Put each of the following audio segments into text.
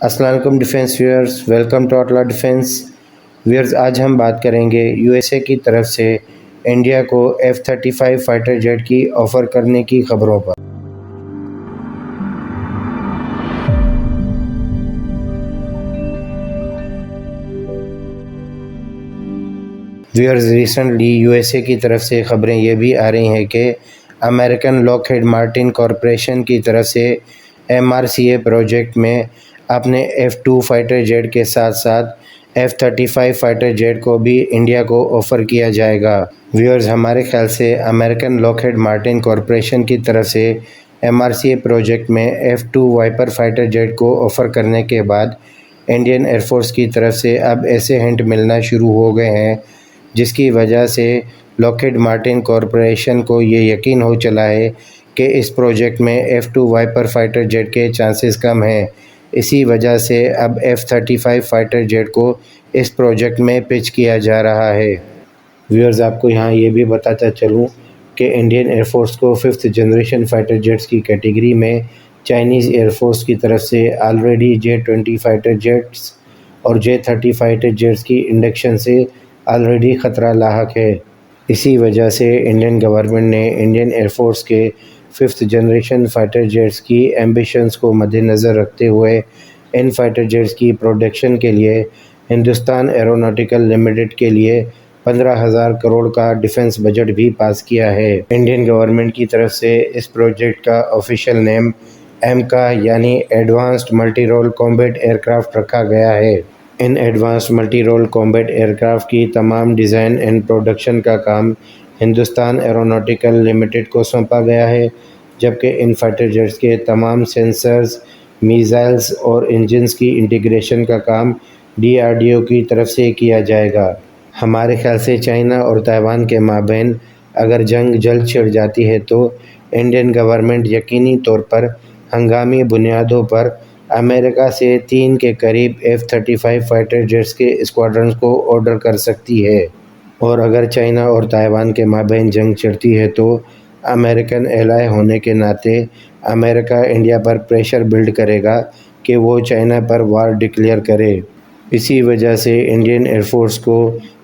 السلام علیکم defence wares, welcome to اٹلا ڈیفینس ویئرز۔ آج ہم بات کریں گے یو ایس اے کی طرف سے انڈیا کو F-35 فائٹر جیٹ کی آفر کرنے کی خبروں پر۔ Wares, recently U S A کی طرف سے خبریں یہ بھی آ رہی ہیں کہ امریکن لاکہیڈ مارٹن کارپوریشن کی طرف سے MRCA پروجیکٹ میں اپنے F-2 فائٹر جیٹ کے ساتھ ساتھ F-35 فائٹر جیٹ کو بھی انڈیا کو آفر کیا جائے گا۔ ویئرز، ہمارے خیال سے امریکن لاکہیڈ مارٹن کارپوریشن کی طرف سے MRCA پروجیکٹ میں F-2 وائپر فائٹر جیٹ کو آفر کرنے کے بعد انڈین ایئر فورس کی طرف سے اب ایسے ہنٹ ملنا شروع ہو گئے ہیں جس کی وجہ سے لاکہیڈ مارٹن کارپوریشن کو یہ یقین ہو چلا ہے کہ اس پروجیکٹ میں F-2 وائپر فائٹر جیٹ کے چانسز کم ہیں۔ اسی وجہ سے اب F-35 فائٹر جیٹ کو اس پروجیکٹ میں پچ کیا جا رہا ہے۔ ویئرز، آپ کو یہاں یہ بھی بتاتا چلوں کہ انڈین ایئر فورس کو 5th جنریشن فائٹر جیٹس کی کیٹیگری میں چائنیز ایئر فورس کی طرف سے آلریڈی J-20 فائٹر جیٹس اور J-30 فائٹر جیٹس کی انڈکشن سے آلریڈی خطرہ لاحق ہے۔ اسی وجہ سے انڈین گورنمنٹ نے انڈین ایئر فورس کے 5th جنریشن فائٹر جیٹس کی ایمبیشنز کو مد نظر رکھتے ہوئے ان فائٹر جیٹس کی پروڈکشن کے لیے ہندوستان ایروناٹیکل لمیٹڈ کے لیے 15,000 کروڑ کا ڈیفنس بجٹ بھی پاس کیا ہے۔ انڈین گورنمنٹ کی طرف سے اس پروجیکٹ کا آفیشیل نیم AMCA یعنی advanced multi role combat air craft رکھا گیا ہے۔ ان advanced multi role combat air craft کی تمام ڈیزائن اینڈ پروڈکشن کا کام ہندوستان ایروناٹیکل لمیٹڈ کو سونپا گیا ہے، جبکہ ان فائٹر جیٹس کے تمام سینسرز، میزائلز اور انجنز کی انٹیگریشن کا کام DRDO کی طرف سے کیا جائے گا۔ ہمارے خیال سے چائنا اور تائیوان کے مابین اگر جنگ جلد چھڑ جاتی ہے تو انڈین گورنمنٹ یقینی طور پر ہنگامی بنیادوں پر امریکہ سے 3 کے قریب F-35 فائٹر جیٹس کے اسکواڈرنز کو آرڈر کر سکتی ہے، اور اگر چائنا اور تائیوان کے مابین جنگ چھڑتی ہے تو امریکن ایلائی ہونے کے ناطے امریکہ انڈیا پر پریشر بلڈ کرے گا کہ وہ چائنا پر وار ڈکلیئر کرے۔ اسی وجہ سے انڈین ایئر فورس کو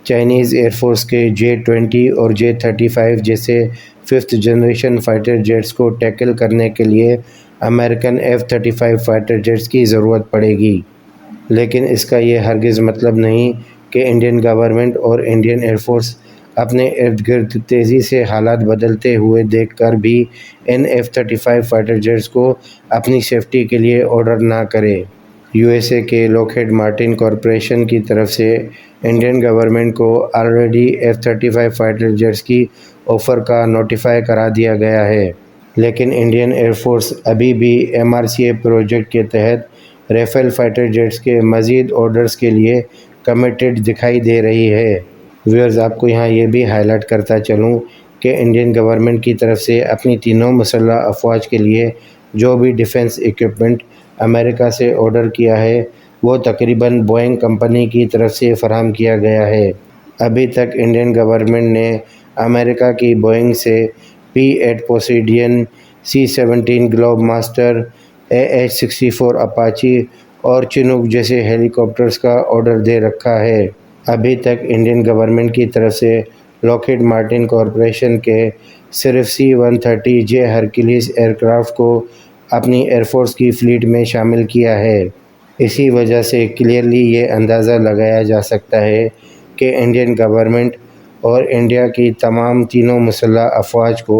چائنیز ایئر فورس کے J-20 اور J-35 جیسے 5th جنریشن فائٹر جیٹس کو ٹیکل کرنے کے لیے امریکن F-35 فائٹر جیٹس کی ضرورت پڑے گی، لیکن اس کا یہ ہرگز مطلب نہیں کہ انڈین گورنمنٹ اور انڈین ایئر فورس اپنے ارد گرد تیزی سے حالات بدلتے ہوئے دیکھ کر بھی ان F-35 فائٹر جیٹس کو اپنی سیفٹی کے لیے آرڈر نہ کرے۔ یو ایس اے کے لاکہیڈ مارٹن کارپوریشن کی طرف سے انڈین گورنمنٹ کو آلریڈی F-35 فائٹر جیٹس کی آفر کا نوٹیفائی کرا دیا گیا ہے، لیکن انڈین ایئر فورس ابھی بھی MRCA پروجیکٹ کے تحت ریفیل فائٹر جیٹس کے مزید آرڈرز کے لیے کمیٹڈ دکھائی دے رہی ہے۔ ویئرز، آپ کو یہاں یہ بھی ہائی لائٹ کرتا چلوں کہ انڈین گورنمنٹ کی طرف سے اپنی تینوں مسلح افواج کے لیے جو بھی ڈیفنس ایکوپمنٹ امریکہ سے آرڈر کیا ہے وہ تقریباً بوئنگ کمپنی کی طرف سے فراہم کیا گیا ہے۔ ابھی تک انڈین گورنمنٹ نے امریکہ کی بوئنگ سے P-8 پوسیڈین، C-17 Globe master, AH-64 Apache اور چنوک جیسے ہیلی کاپٹرز کا آرڈر دے رکھا ہے۔ ابھی تک انڈین گورنمنٹ کی طرف سے لاکہیڈ مارٹن کارپوریشن کے صرف C-130J ہرکیلیس ایئر کرافٹ کو اپنی ایئر فورس کی فلیٹ میں شامل کیا ہے۔ اسی وجہ سے کلیئرلی یہ اندازہ لگایا جا سکتا ہے کہ انڈین گورنمنٹ اور انڈیا کی تمام تینوں مسلح افواج کو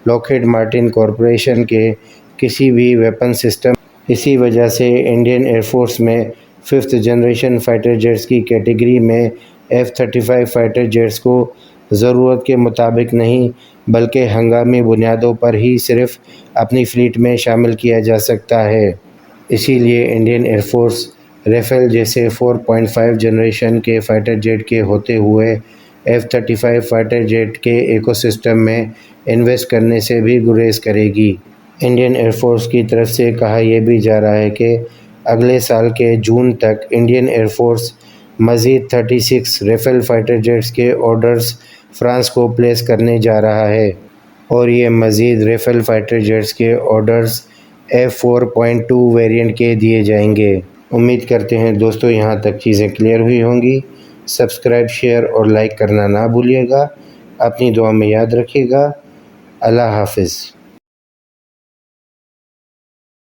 لاکہیڈ مارٹن کارپوریشن کے کسی بھی ویپن سسٹم۔ اسی وجہ سے انڈین ایئر فورس میں 5th جنریشن فائٹر جیٹس کی کیٹیگری میں F-35 فائٹر جیٹس کو ضرورت کے مطابق نہیں بلکہ ہنگامی بنیادوں پر ہی صرف اپنی فلیٹ میں شامل کیا جا سکتا ہے۔ اسی لیے انڈین ایئر فورس ریفیل جیسے 4.5 جنریشن کے فائٹر جیٹ کے ہوتے ہوئے F-35 فائٹر جیٹ کے ایکو سسٹم میں انویسٹ کرنے سے بھی گریز کرے گی۔ انڈین ایئر فورس کی طرف سے کہا یہ بھی جا رہا ہے کہ اگلے سال کے جون تک انڈین ایئر فورس مزید 36 ریفیل فائٹر جیٹس کے آرڈرز فرانس کو پلیس کرنے جا رہا ہے، اور یہ مزید ریفیل فائٹر جیٹس کے آرڈرز F-4.2 ویریئنٹ کے دیے جائیں گے۔ امید کرتے ہیں دوستو یہاں تک چیزیں کلیئر ہوئی ہوں گی۔ سبسکرائب، شیئر اور لائک کرنا نہ بھولیے گا۔ اپنی دعا میں یاد رکھیے گا۔ اللہ حافظ۔